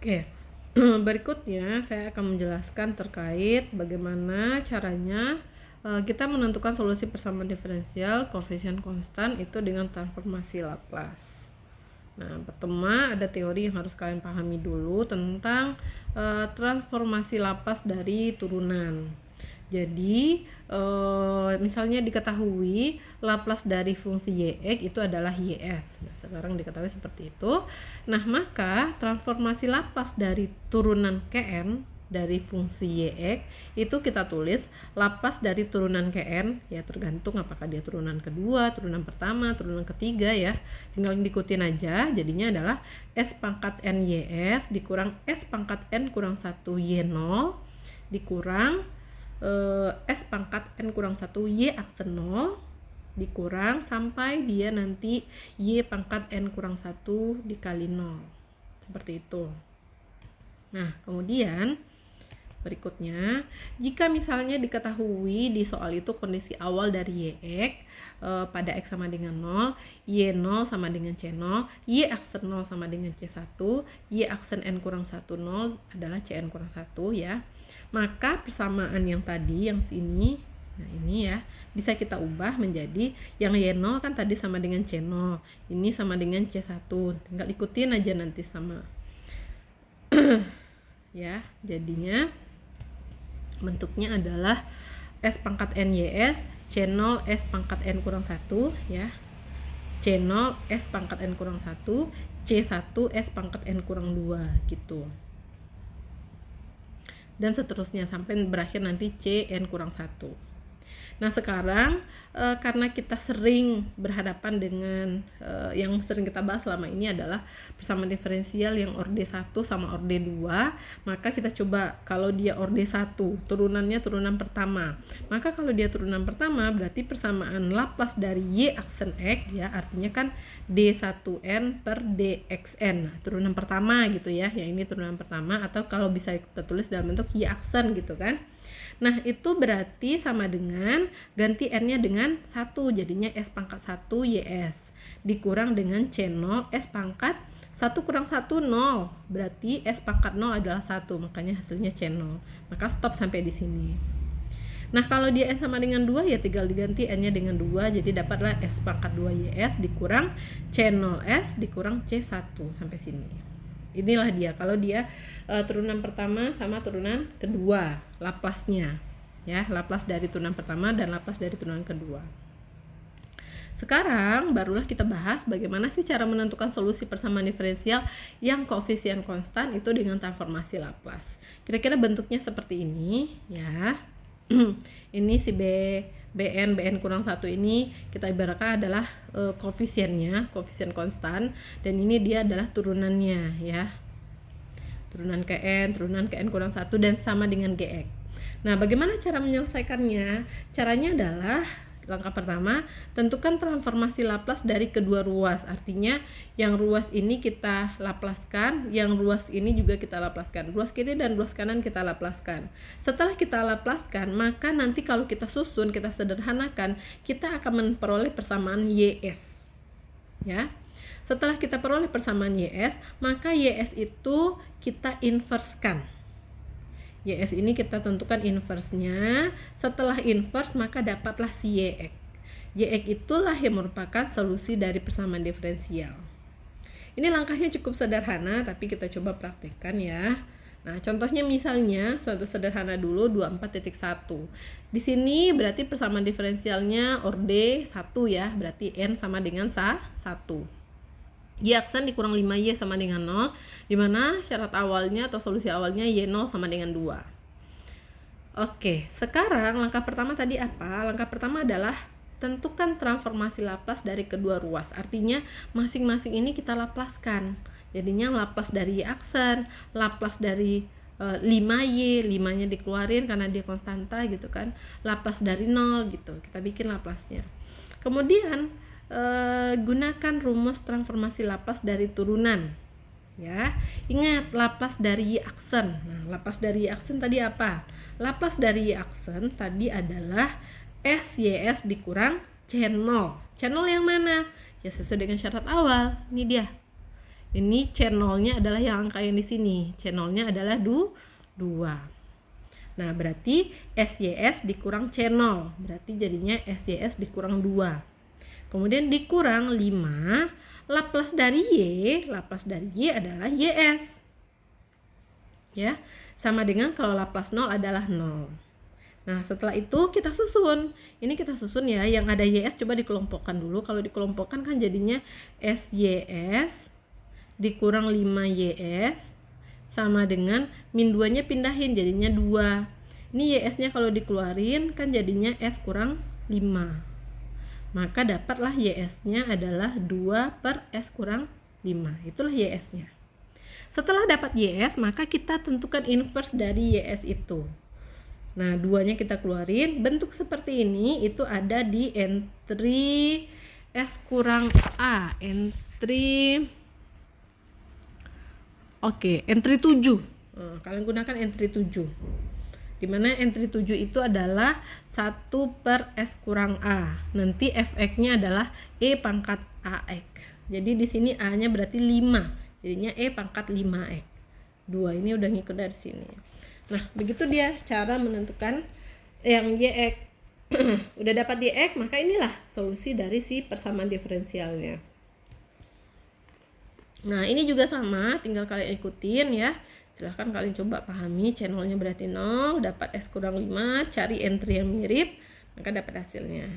Oke, berikutnya saya akan menjelaskan terkait bagaimana caranya kita menentukan solusi persamaan diferensial koefisien konstan itu dengan transformasi Laplace. Nah, pertama ada teori yang harus kalian pahami dulu tentang transformasi Laplace dari turunan. Jadi misalnya diketahui Laplace dari fungsi y(x) itu adalah ys. Nah, sekarang diketahui seperti itu. Nah, maka transformasi Laplace dari turunan kn dari fungsi y(x) itu kita tulis Laplace dari turunan kn, ya tergantung apakah dia turunan kedua, turunan pertama, turunan ketiga ya. Tinggal diikutin aja. Jadinya adalah s pangkat n ys dikurang s pangkat n kurang 1 y0 dikurang s pangkat n kurang 1 y aksen 0 dikurang sampai dia nanti y pangkat n kurang 1 dikali 0. Seperti itu. Nah, kemudian berikutnya, jika misalnya diketahui di soal itu kondisi awal dari y(x) pada x sama dengan 0, y0 sama dengan c0, y aksen 0 sama dengan c1, y aksen n kurang 1 0 adalah cn kurang 1 ya. Maka persamaan yang tadi, yang sini, nah ini ya, bisa kita ubah menjadi yang y0 kan tadi sama dengan c0, ini sama dengan c1, tinggal ikutin aja nanti sama. Ya, jadinya bentuknya adalah s pangkat n ys c0 s pangkat n kurang 1 ya, c0 s pangkat n kurang 1, c1 s pangkat n kurang 2 gitu, dan seterusnya sampai berakhir nanti cn kurang 1. Nah, sekarang karena kita sering berhadapan dengan yang sering kita bahas selama ini adalah persamaan diferensial yang orde 1 sama orde 2, maka kita coba kalau dia orde 1, turunannya turunan pertama. Maka kalau dia turunan pertama berarti persamaan Laplace dari y aksen x ya, artinya kan d1n per dxn. Nah, turunan pertama gitu ya. Yang ini turunan pertama, atau kalau bisa kita tulis dalam bentuk y aksen gitu kan. Nah, itu berarti sama dengan ganti n-nya dengan 1, jadinya s pangkat 1 ys dikurang dengan c0 s pangkat 1 kurang 1 0, berarti s pangkat 0 adalah 1, makanya hasilnya c0. Maka stop sampai di sini. Nah, kalau dia n sama dengan 2 ya tinggal diganti n-nya dengan 2, jadi dapatlah s pangkat 2 ys dikurang c0s dikurang c1 sampai sini. Inilah dia kalau dia turunan pertama sama turunan kedua, Laplace-nya ya, Laplace dari turunan pertama dan Laplace dari turunan kedua. Sekarang barulah kita bahas bagaimana sih cara menentukan solusi persamaan diferensial yang koefisien konstan itu dengan transformasi Laplace. Kira-kira bentuknya seperti ini ya. Ini si bn kurang 1 ini kita ibaratkan adalah koefisiennya, koefisien konstan, dan ini dia adalah turunannya ya, turunan kn kurang 1 dan sama dengan gx. Nah, bagaimana cara menyelesaikannya? Caranya adalah langkah pertama, tentukan transformasi Laplace dari kedua ruas. Artinya yang ruas ini kita laplaskan, yang ruas ini juga kita laplaskan. Ruas kiri dan ruas kanan kita laplaskan. Setelah kita laplaskan, maka nanti kalau kita susun, kita sederhanakan, kita akan memperoleh persamaan ys. Ya. Setelah kita peroleh persamaan ys, maka ys itu kita inversekan. Ys ini kita tentukan inverse-nya. Setelah inverse maka dapatlah si Yx. Yx itulah yang merupakan solusi dari persamaan diferensial. Ini langkahnya cukup sederhana, tapi kita coba praktekkan ya. Nah, contohnya misalnya suatu sederhana dulu 24.1. Di sini berarti persamaan diferensialnya orde 1 ya, berarti n sama dengan 1. Y aksen dikurang 5y sama dengan 0, di mana syarat awalnya atau solusi awalnya y0 sama dengan 2. Oke, sekarang langkah pertama tadi apa? Langkah pertama adalah tentukan transformasi Laplace dari kedua ruas. Artinya masing-masing ini kita laplaskan. Jadinya Laplace dari y aksen, Laplace dari 5y, 5-nya dikeluarin karena dia konstanta gitu kan. Laplace dari 0 gitu. Kita bikin Laplace-nya. Kemudian gunakan rumus transformasi Laplace dari turunan ya. Ingat Laplace dari y aksen. Nah, Laplace dari y aksen tadi apa? Laplace dari y aksen tadi adalah s ys dikurang c0. C0 yang mana? Ya sesuai dengan syarat awal. Ini dia. Ini C0-nya adalah yang angka yang di sini. C0-nya adalah 2. Nah, berarti SYS dikurang C0. Berarti jadinya SYS dikurang 2. Kemudian dikurang 5. Laplace dari Y adalah YS. Ya, sama dengan kalau Laplace 0 adalah 0. Nah, setelah itu kita susun. Ini kita susun ya, yang ada YS coba dikelompokkan dulu. Kalau dikelompokkan kan jadinya SYS dikurang 5YS sama dengan min 2-nya pindahin jadinya 2. Ini YS-nya kalau dikeluarin kan jadinya S kurang 5. Maka dapatlah YS-nya adalah 2 per S kurang 5. Itulah YS-nya. Setelah dapat YS, maka kita tentukan inverse dari YS itu. Nah, 2-nya kita keluarin. Bentuk seperti ini itu ada di entry S kurang A. Entry 7. Kalian gunakan entry 7. Dimana entry 7 itu adalah 1 per S kurang A. Nanti Fx-nya adalah E pangkat AX. Jadi di sini A-nya berarti 5. Jadinya E pangkat 5X. 2 ini udah ngikut dari sini. Nah, begitu dia cara menentukan yang YX. Udah dapat YX, maka inilah solusi dari si persamaan diferensialnya. Nah, ini juga sama, tinggal kalian ikutin ya. Silahkan kalian coba pahami. C0-nya berarti 0, dapat S kurang 5, cari entry yang mirip, maka dapat hasilnya.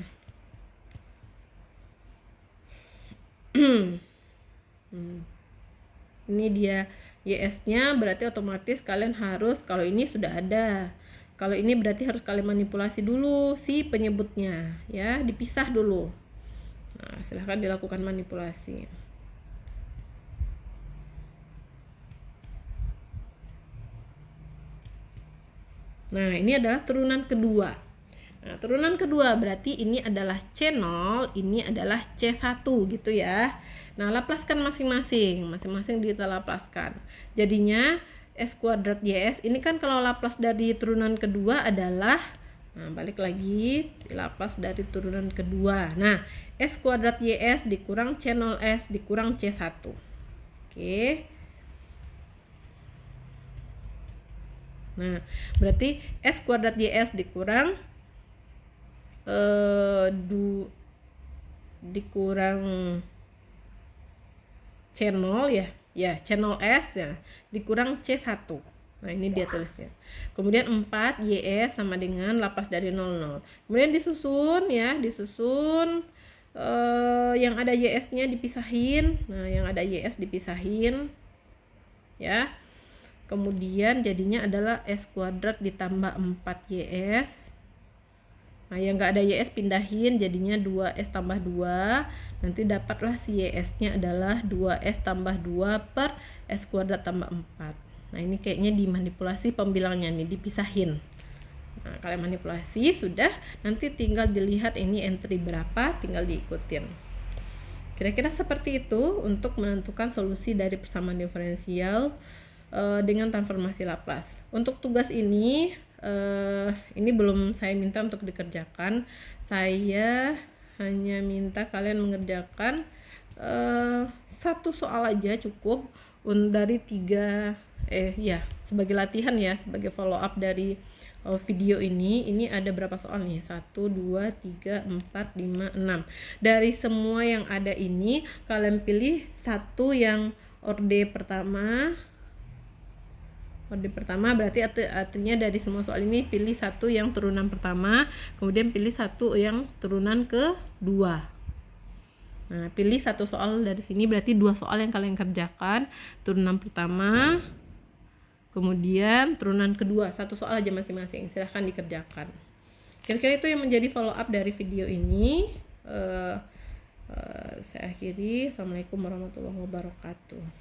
Ini dia YS-nya, berarti otomatis kalian harus, kalau ini sudah ada. Kalau ini berarti harus kalian manipulasi dulu si penyebutnya, ya, dipisah dulu. Nah, silahkan dilakukan manipulasi. Nah, ini adalah turunan kedua. Nah, turunan kedua berarti ini adalah C0, ini adalah C1 gitu ya. Nah, laplaskan masing-masing kita laplaskan. Jadinya S kuadrat YS, ini kan kalau laplace dari turunan kedua adalah, nah balik lagi, laplace dari turunan kedua. Nah, S kuadrat YS dikurang C0S dikurang C1. Oke. Nah, berarti S kuadrat YS dikurang dikurang C0 ya C0S ya dikurang C1. Nah, ini dia tulisnya. Kemudian 4 YS sama dengan laplace dari 00. Kemudian disusun yang ada YS-nya dipisahin. Nah, yang ada YS dipisahin ya. Kemudian jadinya adalah S kuadrat ditambah 4YS. Nah, yang nggak ada YS pindahin jadinya 2S tambah 2. Nanti dapatlah si YS-nya adalah 2S tambah 2 per S kuadrat tambah 4. Nah, ini kayaknya dimanipulasi pembilangnya nih, dipisahin. Nah, kalian manipulasi sudah, nanti tinggal dilihat ini entry berapa, tinggal diikutin. Kira-kira seperti itu untuk menentukan solusi dari persamaan diferensial dengan transformasi Laplace. Untuk tugas ini belum saya minta untuk dikerjakan. Saya hanya minta kalian mengerjakan satu soal aja cukup dari 3 sebagai latihan ya, sebagai follow up dari video ini. Ini ada berapa soal nih? 1, 2, 3, 4, 5, 6. Dari semua yang ada ini kalian pilih satu yang orde pertama. Orde pertama berarti artinya dari semua soal ini pilih satu yang turunan pertama, kemudian pilih satu yang turunan kedua. Nah, pilih satu soal dari sini, berarti 2 soal yang kalian kerjakan, turunan pertama, kemudian turunan kedua, satu soal aja masing-masing. Silahkan dikerjakan. Kira-kira itu yang menjadi follow up dari video ini. Saya akhiri. Assalamualaikum warahmatullahi wabarakatuh.